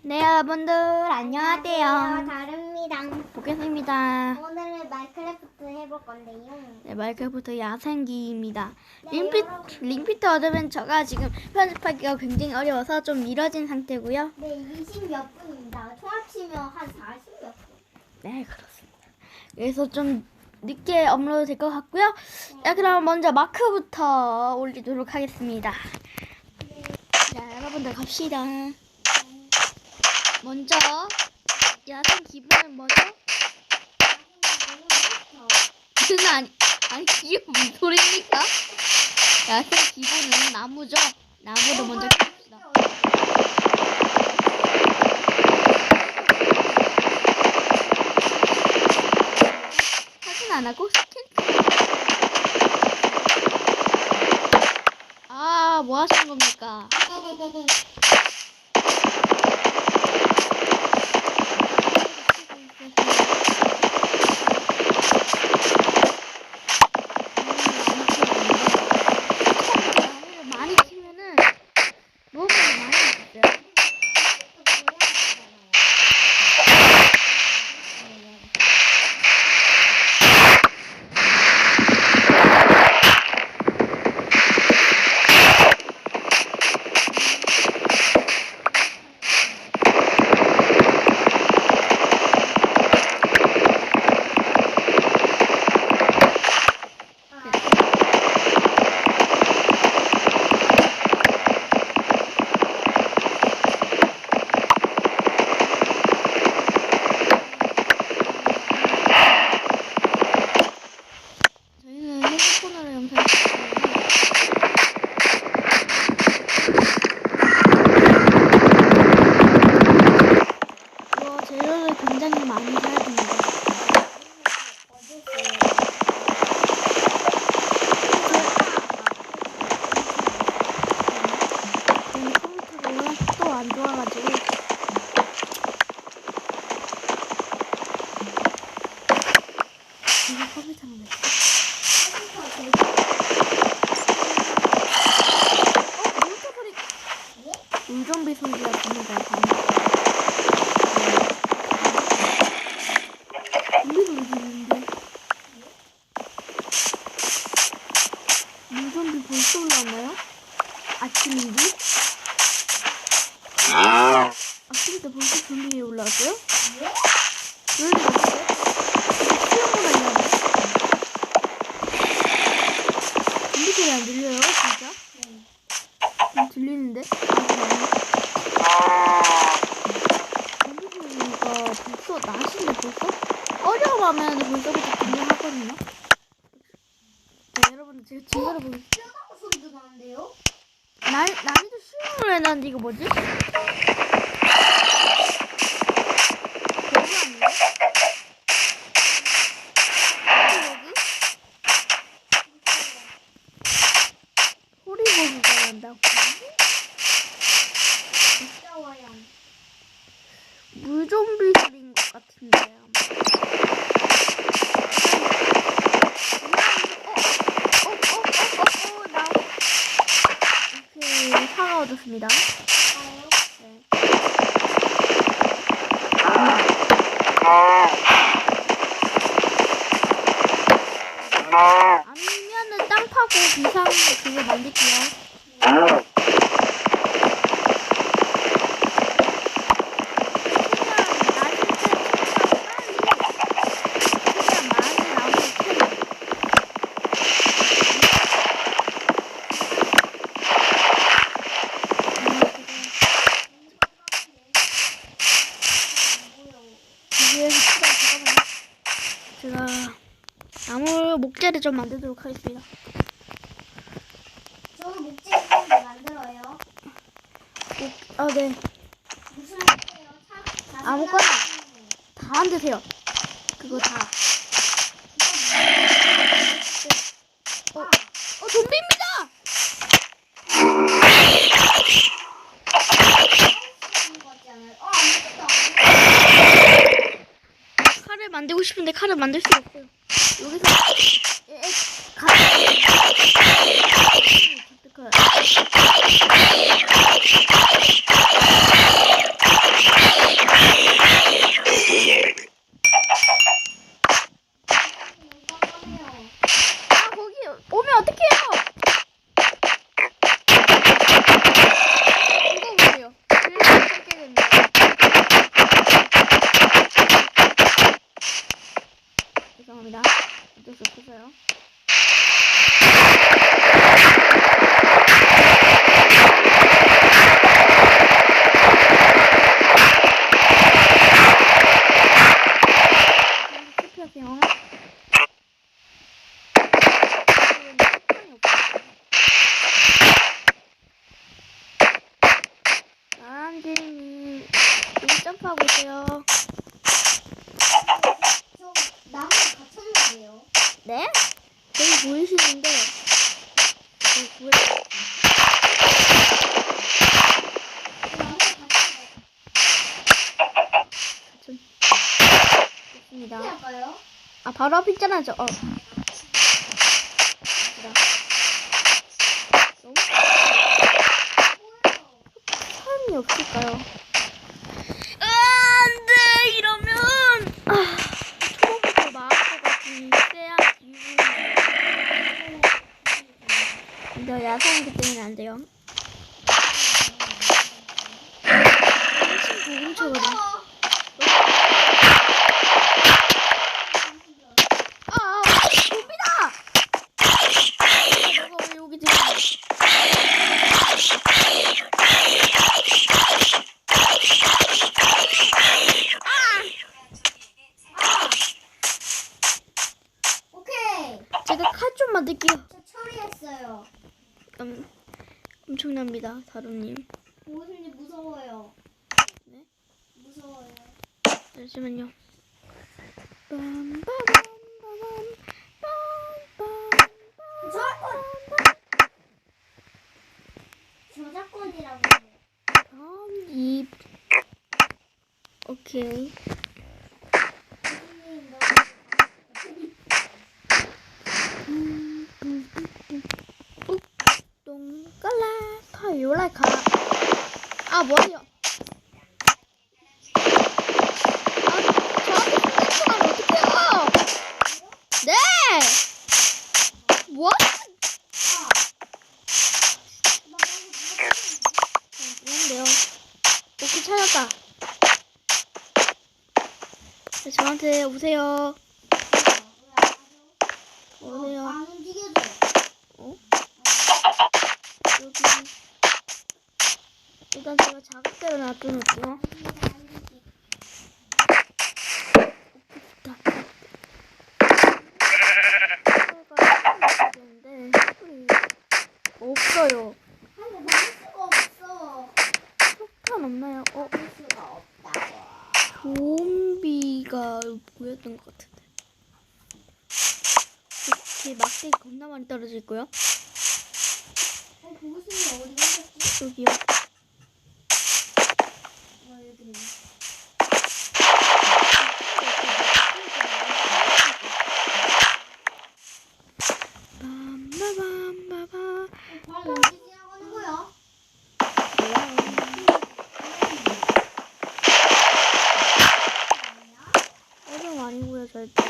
네, 여러분들 안녕하세요. 다릅니다. 보겠습니다. 오늘은 마인크래프트 해볼 건데요. 네, 마이크래프트 야생기입니다. 네, 링피트 어드벤처가 지금 편집하기가 굉장히 어려워서 좀 미뤄진 상태고요. 네, 20몇 분입니다. 총 합치면 한 40몇 분. 네, 그렇습니다. 그래서 좀 늦게 업로드 될 것 같고요. 자, 그럼 먼저 마크부터 올리도록 하겠습니다. 자, 여러분들 갑시다. 먼저 야생 기분은 뭐죠? 무슨 아니 이게 무슨 소리입니까? 야생 기본은 나무죠. 나무를 먼저 캡시다. 사진 안 하고 스킨. 아, 뭐 하시는 겁니까? 많이 키면은 너무 많이 있어요. 저희는 핸드폰으로 영상 찍어요. 이거 재료를 굉장히 많이 사야 됩니다. 저는 컴퓨터가 또 안 좋아가지고 이거 컴퓨터는 왜? 물소 소리. 물좀비 소리가 납니다. 좀비 소리 들리는데. 물좀비 벌써 올라왔나요? 아침인데? 아침인데 벌써 좀비 올라왔어요? 왜 이렇게 없어요? 수영보다 이하네. 좀비 소리 안 들려요? 진짜? 들리는데? 좀비 소리가 벌써 나시네 벌써? 어려워하면 벌써부터 긴장하거든요. 네, 여러분 제가 증거를 보겠습니다. 뼈다구 소리도 나는데요? 난이도 쉬움으로 해놨는데 이거 뭐지? 버그 아니에요? 호리버그가 난다고? 무서워요. 물좀비 소리인 것 같은데요. 이렇게 사과 얻었습니다. 네. 아니면은 땅 파고 비상 그거 만들게요. 제가 나무 목재를 좀 만들도록 하겠습니다. 저는 목재를 좀 만들어요. 네. 무슨 목재요? 아무거나. 다 만드세요. 그거 다. 좀비입니다! 칼을 만들고 싶은데 칼을 만들 수가 없어요. 여기서 가. 점프하고 있어요. 저 나무에 갇혔는데요. 네? 저기 보이시는데 저기 구해. 나무에 갇혔어요. 좋습니다. 어떻게 할까요? 아 바로 앞에 있잖아 저. 너무 사람이 없을까요? 안돼 이러면 초반부터 나을 것 같은 쎄한 기분. 근데 야생이기 때문에 안 돼요. 훨씬 고금초거든. 좀비다! 내가 왜 여기 지금? 오케이. 제가 칼 좀 만들게요. 저 처리했어요. 엄청납니다, 다루님. 무엇인지 무서워요. 네? 무서워요. 잠시만요. 저작권이라고 해요. 입. 오케이. 선생님, 똥깔라 파요라카. 아 뭐예요? 저한테 손짓하면 어떡해요? 네! 뭐? 미안해요. 오케이 찾았다. 네, 저한테 오세요. 오세요. 안 움직여져. 어? 여기. 일단 제가 자극대로 놔둬놓을게요. 없어요. 근데 막을 수가 없어. 폭탄 없나요? 막을 수가 없다고. 좀비가 보였던 것 같은데. 제 막대기 겁나 많이 떨어질 거요. 보고있으면 어디 갔었지? 여기요. 여기 있네. 빰바밤바바. 바로 어디 지나가는 거야? 어려움 아니고요 절대.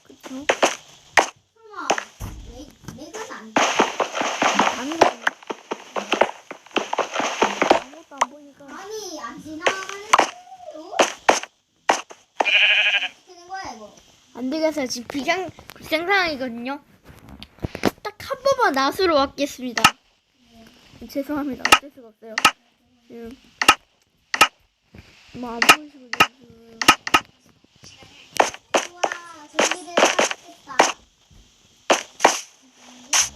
그쵸? 설마 맥은 안 돼? 아니거든요. 아무것도 안 보니까. 아니 안 지나가는 거요? 어떻게 된 거야 이거? 안 되겠어요. 지금 비상 상황이거든요. 딱 한 번만 낫으로 왔겠습니다. 죄송합니다. 어쩔 수가 없어요. 지금 뭐안 보이시고 지금. 우와 좀비들 살았겠다.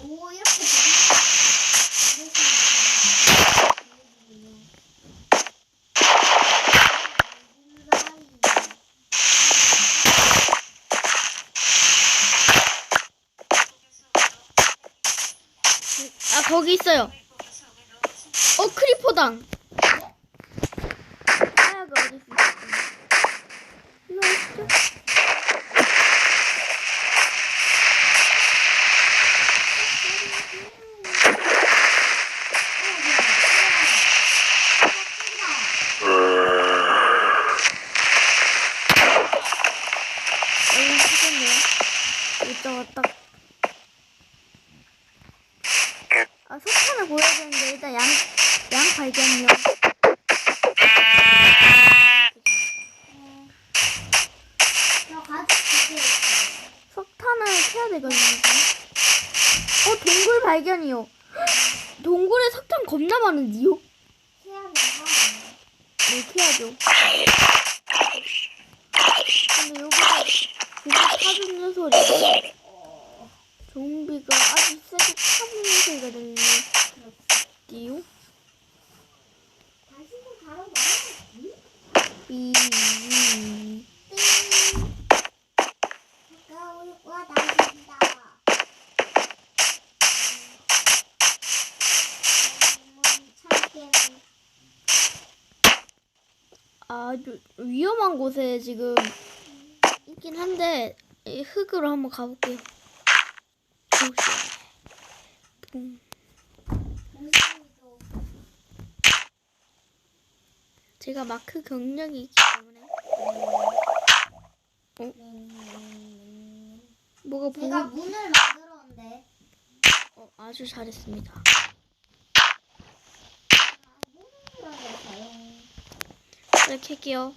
오 이렇게 아 거기 있어요. 크리퍼당. 하야가 어디 있어? 이거 어디죠? 여기 찾았네요. 이따가 딱. 아 석탄을 보여야 되는데 일단 양 발견이요. 저 가죽 두개 있어요. 석탄을 캐야 되거든요. 동굴 발견이요. 동굴에 석탄 겁나 많은데요? 해야 되나? 네, 캐야죠. 근데 여기서 좀비 타주는 소리. 좀비가 아주 세게 타주는 소리가 들리네요. 당신도 바로 말하지? 삐. 가까울 거다 당신다. 참깨는 아주 위험한 곳에 지금 있긴 한데 이 흙으로 한번 가볼게요. 붕. 당신도 제가 마크 경력이 있기 때문에 뭐가 제가 보고 문을 만들었는데 아주 잘했습니다. 문을 만들었어요. 이렇게 할게요.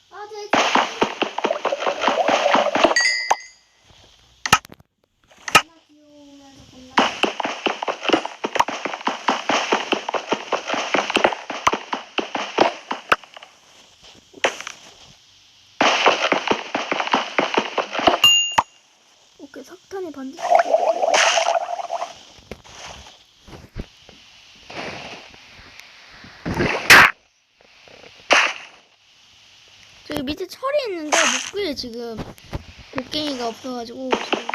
아, 제 겁나 귀여우면서 겁나 오케이, 석탄이 반드시. 저기 밑에 철이 있는데 목구이에 지금 곡괭이가 없어가지고 지금.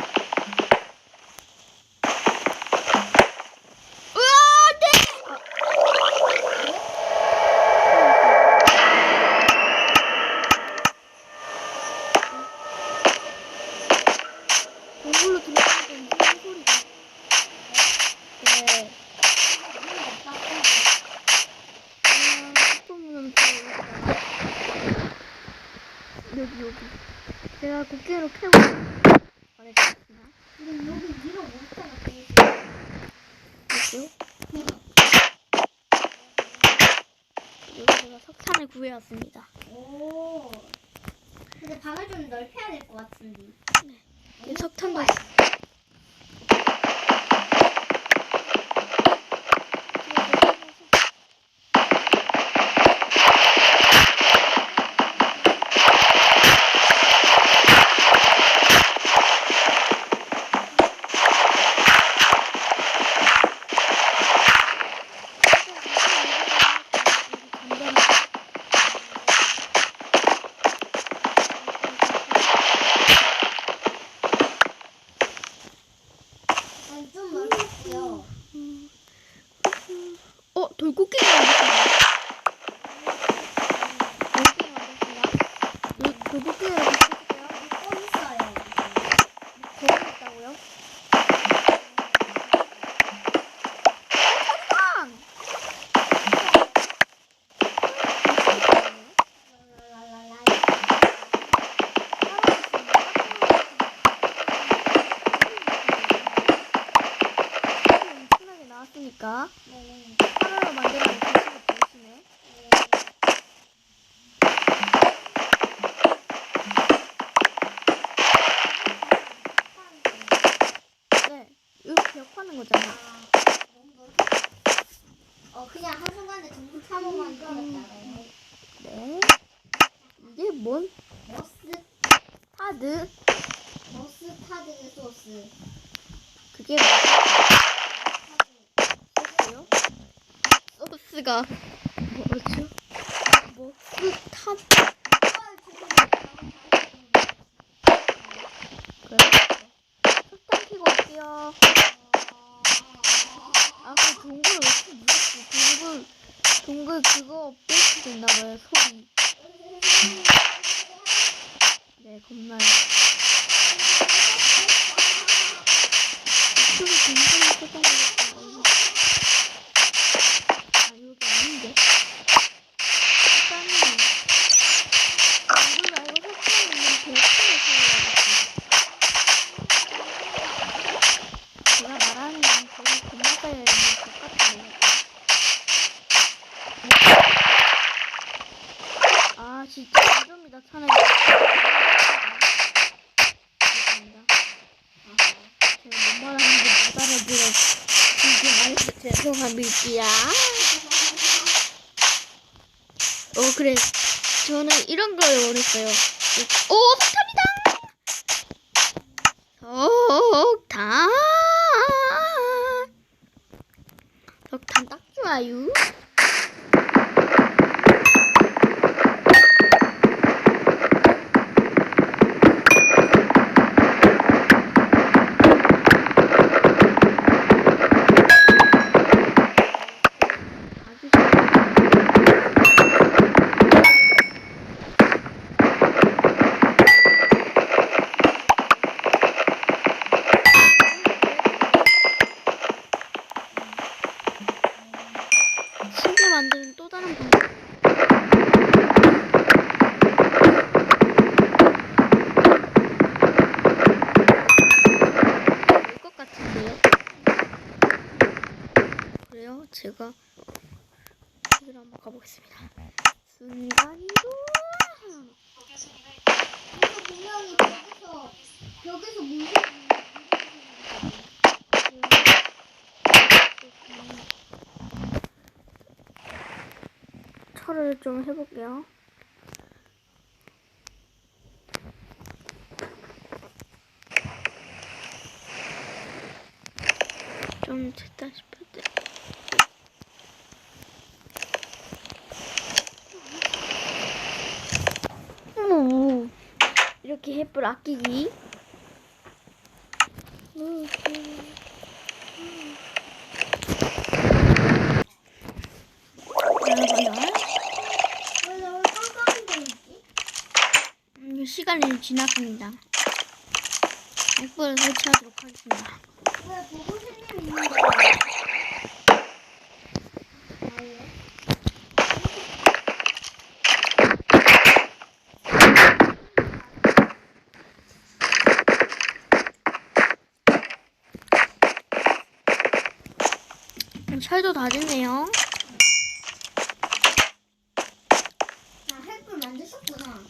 으아, 네! 동굴로 들어가니까 무슨 소리가? 네. 문이 없다고. 소문은 여기. 제가 곡괭이로 캐고 말해주겠습니다. 근데 여기 위로 못 타고 볼게요. 여기 제가 석탄을 구해왔습니다. 오. 근데 방을 좀 넓혀야 될 것 같은데. 이 석탄도 아니, 좀 넓혔어요. 돌고기가 만들었습니다. 돌고기가 만들었어요. 또 있어요. 거기 있다고요? 석탄! 랄랄랄라. 엄청나게 나왔으니까 네. 하나로 만들어낸 도시가 보이시네. 네, 이거 벽 파는 거잖아. 그냥 한순간에 전부 탐험만 들었다. 네. 이게 뭔? 머스타드 타드? 소스. 그게 소스요? 소스가 뭐죠? 타드? 그래? 석탄 피고 올게요. 그 동굴 왜 이렇게 무섭지? 동굴 그거 뺄 수도 있나봐요, 소리. 네, 겁나요. 이쪽에 동굴이 쏟아내렸다. 여기 아닌데? 일단은 이걸 말고 석탄 있는 벽화를 세워야겠어. 제가 말하는 건 거기 건너가야 있는 벽 같은데요. 아, 진짜 완전히 나타나게. 죄송합니다. 제가 뭔 말하는지 못 알아들어. 이게 말해서 죄송합니다. 그래. 저는 이런 걸 원했어요. 오, 석탄이다! 제가 여기로 한번 가보겠습니다. 순간이동. 그래서 분명히 벽에서 물이 철을 좀 해볼게요. 좀 됐다 싶을 때. 이렇게 햇불 아끼기. 왜 너무 깜깜한데 있지? 시간이 지났습니다. 햇불을 설치하도록 하겠습니다. 왜 보고생님 있는 거야? 철도 다 됐네요. 나 햇불 만드셨구나.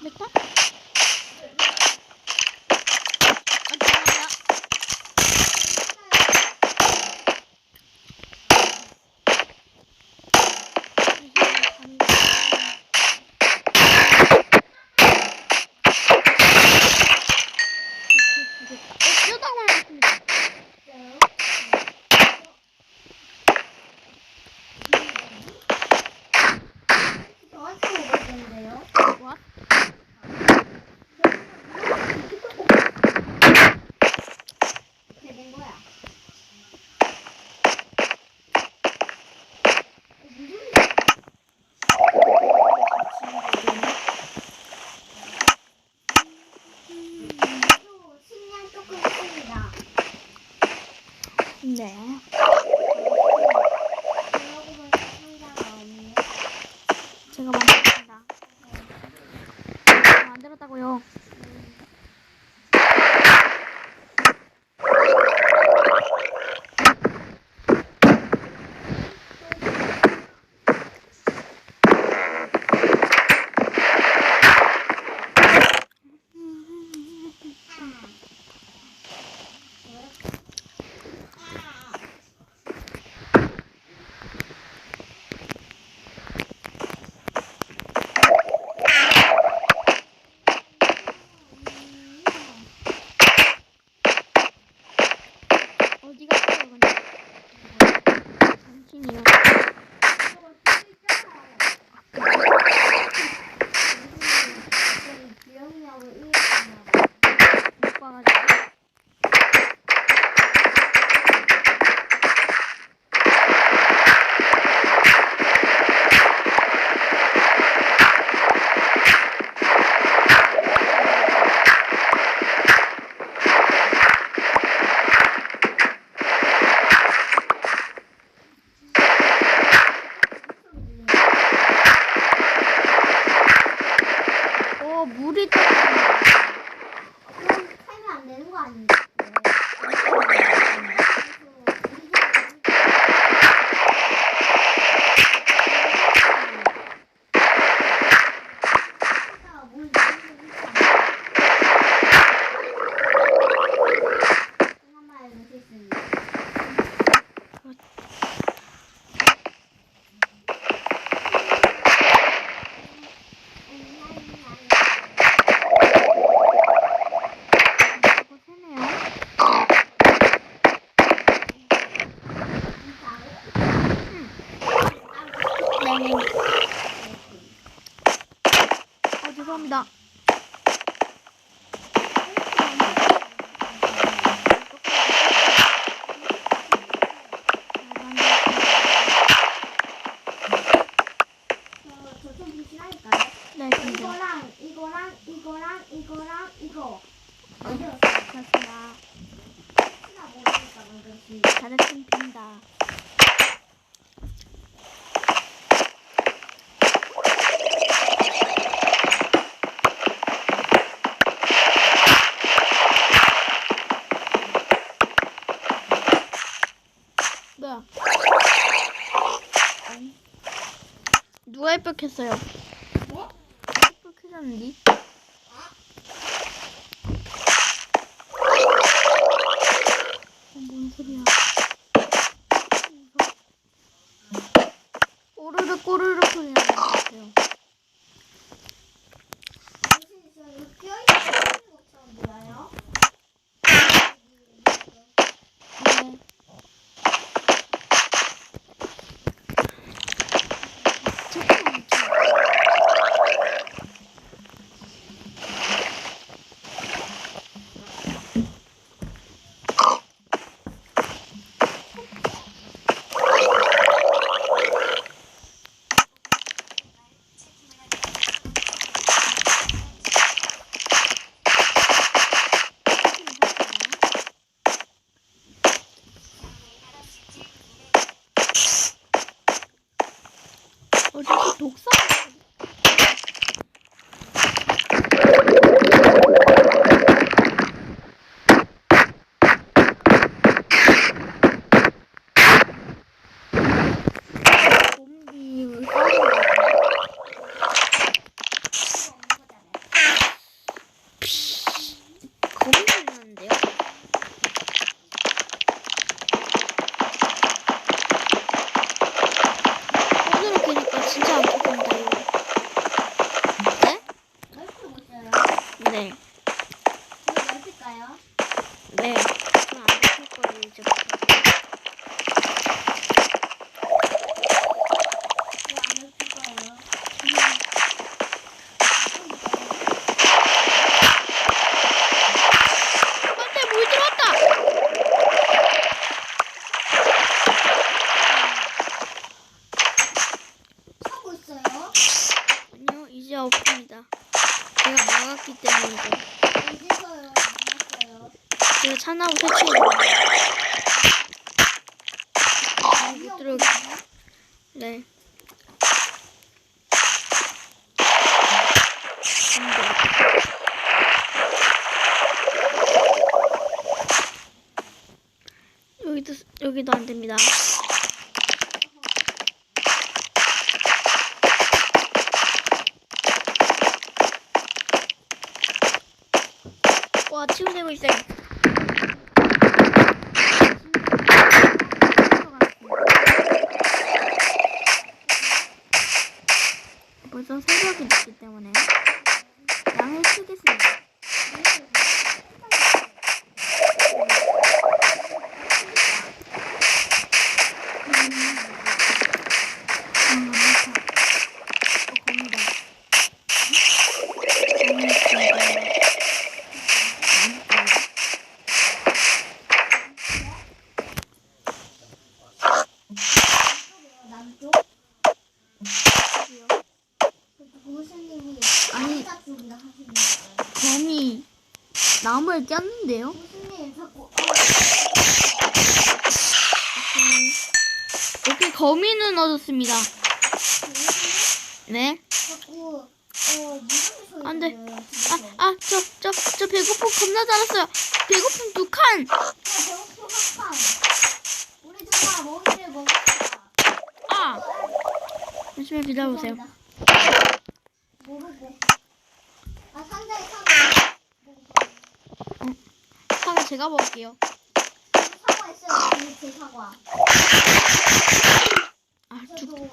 됐다? 잠깐만요. 뼈다고 나왔습니다. 저한테 먹었는데요? 와? 어떻게 된 거야? 식량 조금 있습니다. 네. 그러고 보니까 상자가 없네. 제가 만들었습니다. 만들었다고요. 어디 갔어요, 근데? 잠시만요. 기억력을 잃었나 봐. 못 봐가지고. 물이 떨어지네. 그럼 팔면 안 되는 거 아닌가? 이거 세네요. 네네. 죄송합니다. 저좀 비슷하니까요. 네, 근데. 이거랑 이거. 그렇습니다. 하나 모르니까 만들었습니다. 잘했습니다. 불 켰어요. 뭐? 불 켜졌는데? 뭔 소리야? 꼬르륵 꼬르륵 소리 나는 것 같아요. 무슨 있어요? 뼈있는 것처럼 보여요? 네. 조금 어디서 독사? 좀비 겁이 나는데요? 손으로 깨니까 진짜 아프던데요. 네? 넓히고 있어요. 네. 이거 넓힐까요? 네. 그럼 안 잡힐 거예요, 이제부터. 이거 안 넓힐 거예요. 안돼, 물 들어왔다! 하고 있어요. 아니요, 이제 없습니다. 제가 나갔기 때문이죠. 어디서요? 만났어요. 제가 차나고 설치했는데. 못 들어오게. 네. 안 돼. 여기도 안 됩니다. 와, 치우되고 있어요. 벌써 새벽이 됐기 때문에 양을 쓰겠습니다. 남쪽? 교수님이 아니. 남자 쪽이라 하시는 거예요. 거미 나무를 꼈는데요? 교수님 자꾸 오케이, 거미는 얻었습니다. 네. 자꾸 무슨 소리 안 돼. 들려요, 저 배고픔 겁나 잘했어요. 배고픔 2칸. 배고픈 한판. 우리 누가 먹이를 먹었다. 아! 잠시만 기다려보세요. 죄송합니다. 모르고. 상자에 사과 제가 먹을게요. 사과 있어요. 제 사과. 저도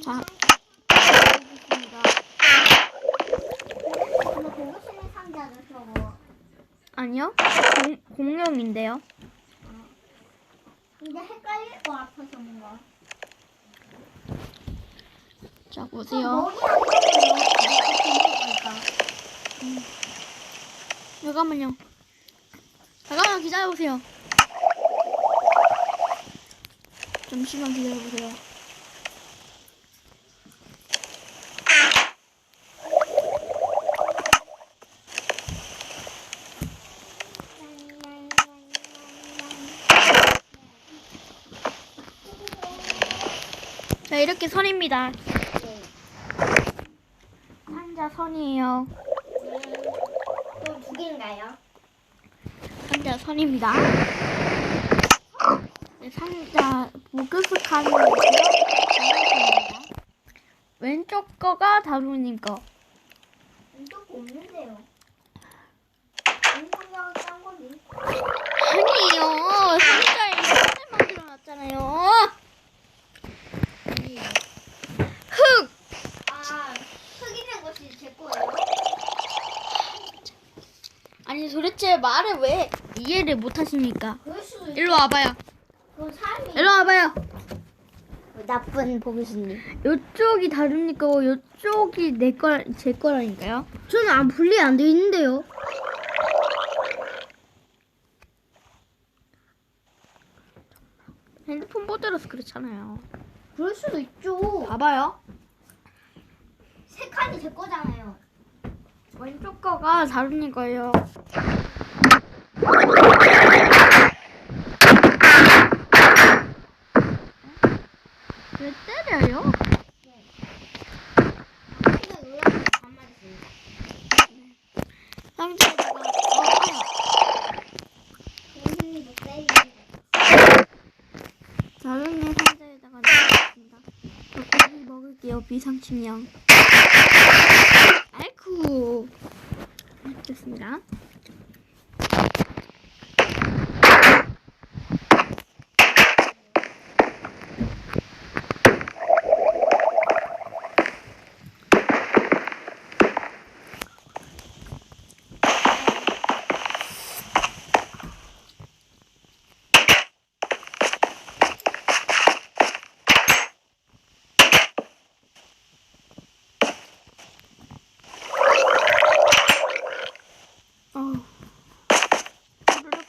자, 알겠습니다. 근데 고급스러운 상자죠, 저거. 아니요, 공룡인데요. 근데 헷갈릴 것 같아서 뭔가. 자, 보세요. 잠깐만요. 잠깐만 기다려보세요. 잠시만 기다려보세요. 자, 이렇게 선입니다. 상자 선이에요. 또 두 개인가요? 상자 상자 선입니다. 네, 상자 보급스칸 있고요. 왼쪽 거가 다루님 거. 왼쪽 거 없는데요. 왼쪽이랑 딴 거니? 아니에요. 상자에 흙을 만들어놨잖아요. 흙! 아, 흙 있는 것이 제 거예요? 아니 도대체 말을 왜 이해를 못하십니까? 그럴 수도 있고. 일로 와봐요. 그건 사람이 일로 와봐요. 나쁜 보기수님. 이쪽이 다릅니까? 이쪽이 제 거라니까요. 저는 안 분리 안 돼 있는데요. 핸드폰 모드라서 그렇잖아요. 그럴 수도 있죠. 봐봐요. 세 칸이 제 거잖아요. 왼쪽 거가 다루님 거예요. 왜 때려요? 그냥 놀라서 반말 했습니다. 상자에다가 보기수님도 때리는 다루님 상자에다가 넣어주겠습니다. 저 고기 먹을게요. 비상식량. 아이쿠. 됐습니다.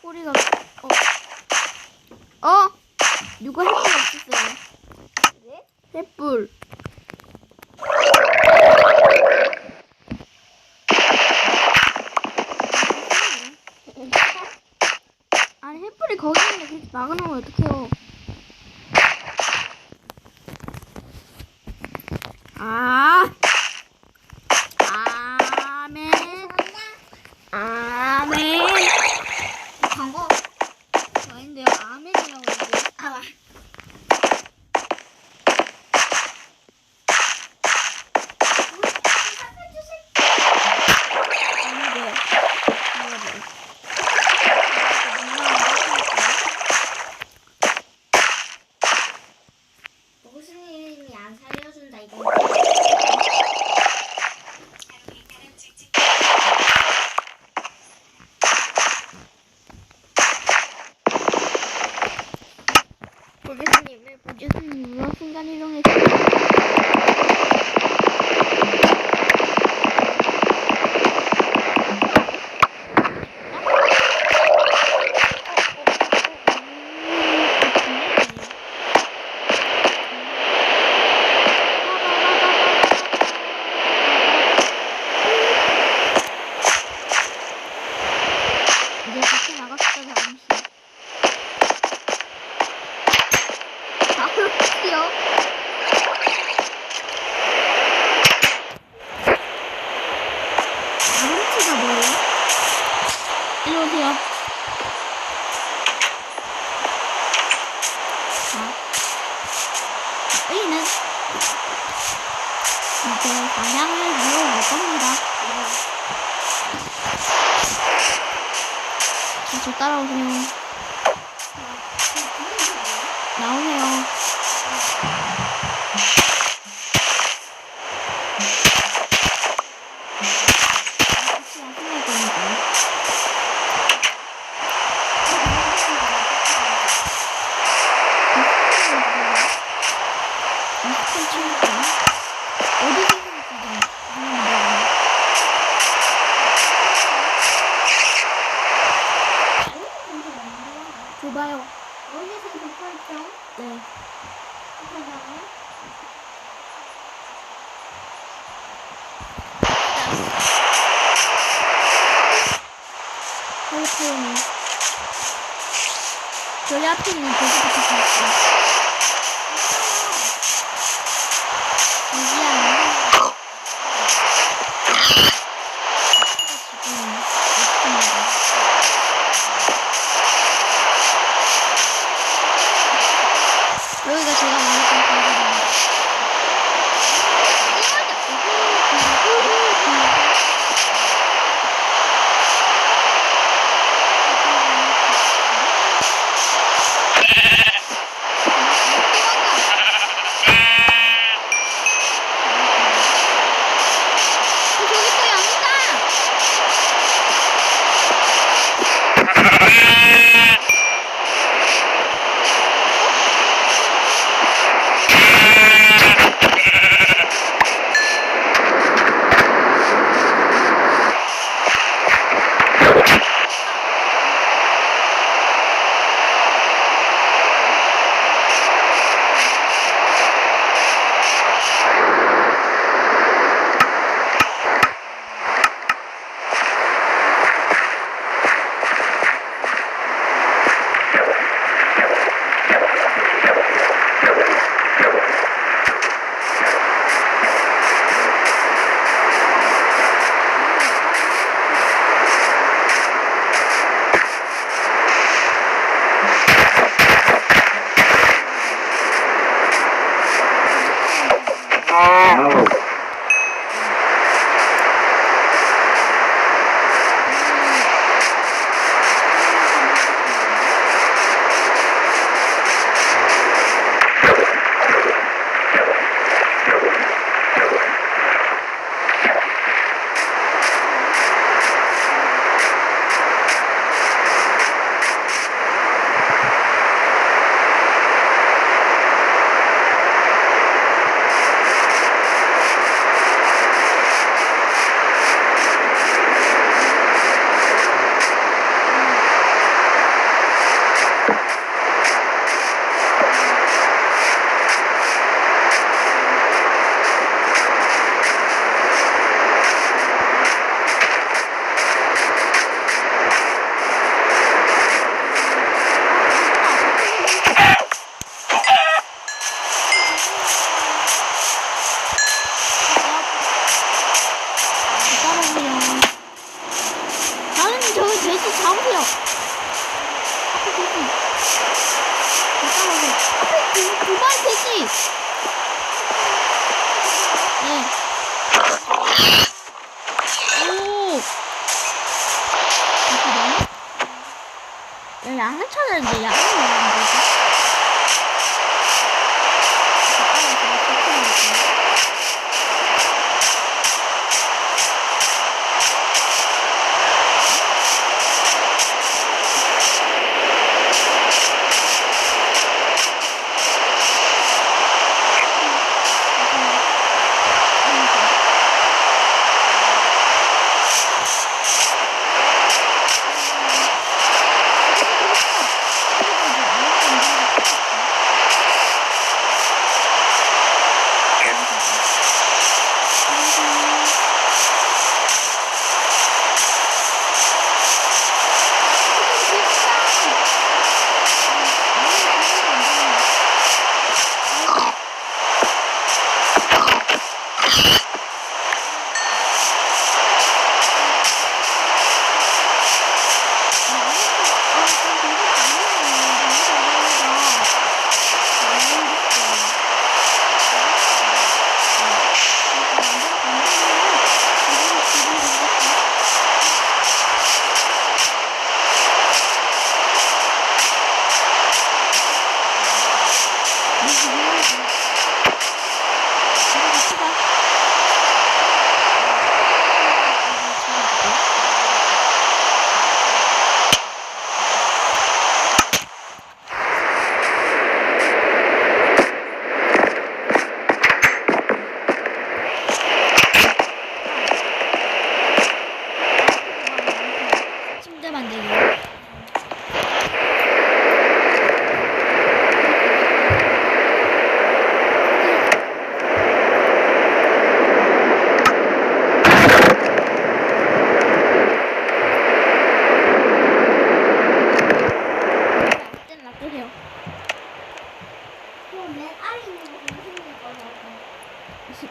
꼬리가 누가 햇불 없었어요? 네? 햇불. 아니 햇불이 거기 있는데 그렇게 막아놓으면 어떡해요? 아멘. 아멘. 광고. 아닌데요. 아멘이라고 했는데. 아, 아닌데. 보기수님이 안 살려준다 이거. 보교수님, 왜 보교수님 무한 순간 이동했어요? 이제 밖에 나갔어요, 잠시. 그렇지요. 아름치가 뭐예요? 일로 오세요. 자, 여기는 이제 방향을 이어갈 겁니다. 저 따라오세요. 나오세요. 같이 하실 거니까요. 어디 계시는지 줘봐요. 여기서 듣고 있죠? 네. 잠깐만요. 헬프는 저희 앞에 있는 도시부터 볼게요. 여기야. 지금 없습니다.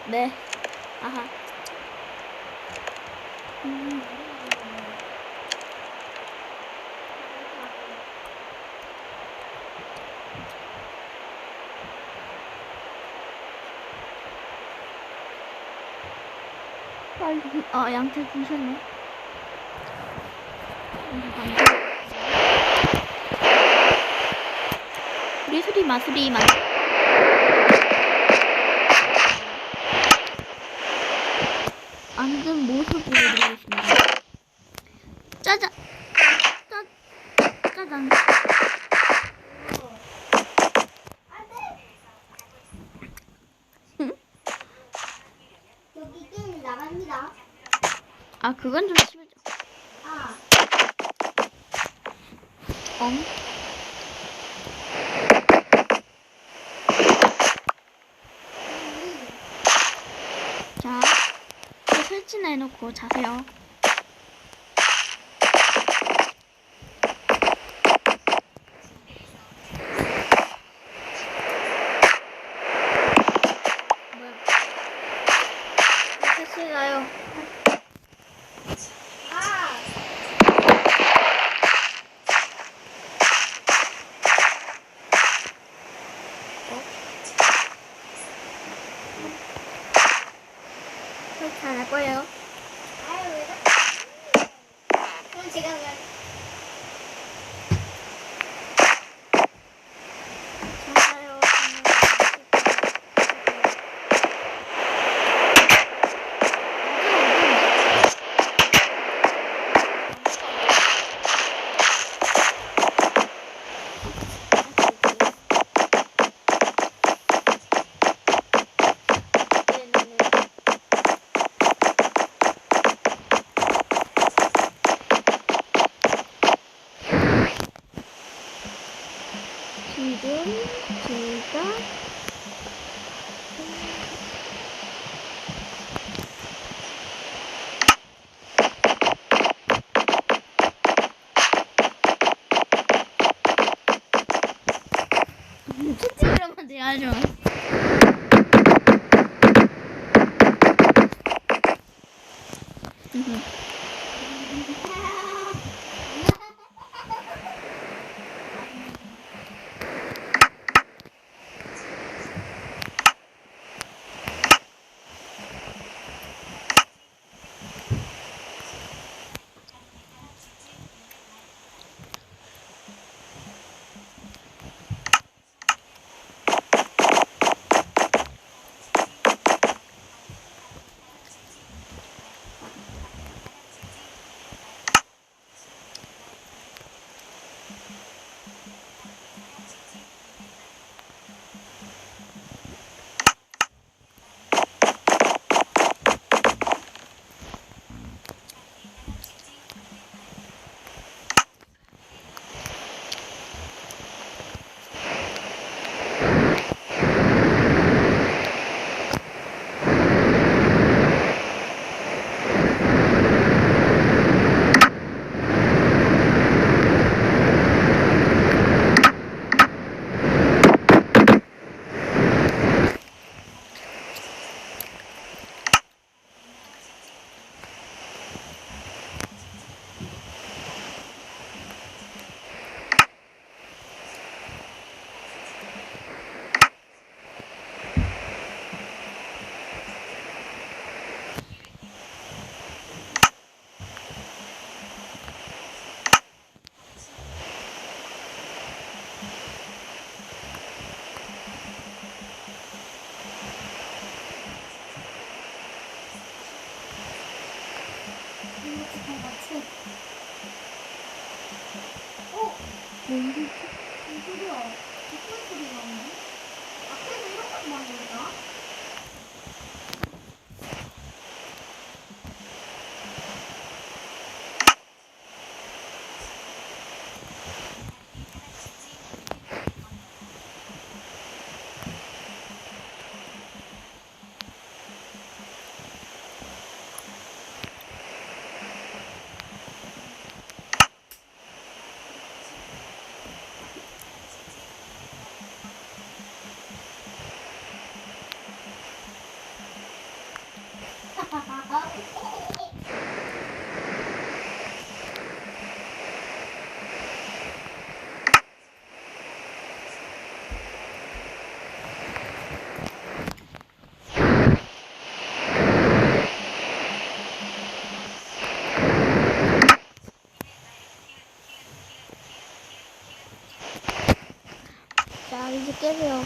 네. 아하. 빨리. 양털 부셨네. 우리 수리 마수리 만. 안전 모습 보여드리겠습니다. 짜잔. 짜잔. 여기 게임 나갑니다. 아, 그건 좀 심하죠. 아, 엉. 자, 이제 설치나 해놓고 자세요. 설치나요? 아, 설치 안 할 거예요. 아유 왜 이렇게? 그럼 제가 그냥 자세요. 지금 제가 채찍이라면 돼야죠. 자, 이제 깨세요.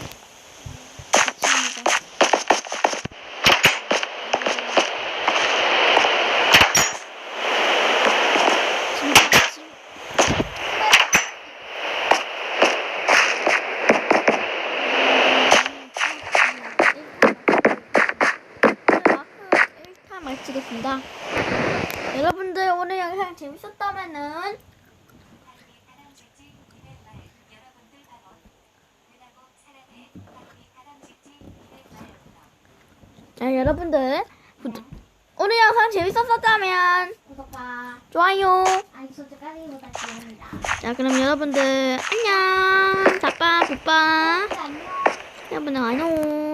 좋습니다. 마치겠습니다. 여러분들 오늘 영상 재밌었다면은 여러분들 오늘 영상 재밌었다면 구독과 좋아요. 알림 설정까지 부탁드립니다. 자, 그럼 여러분들 안녕. 자빠 부빠. 안녕. 여러분들 안녕.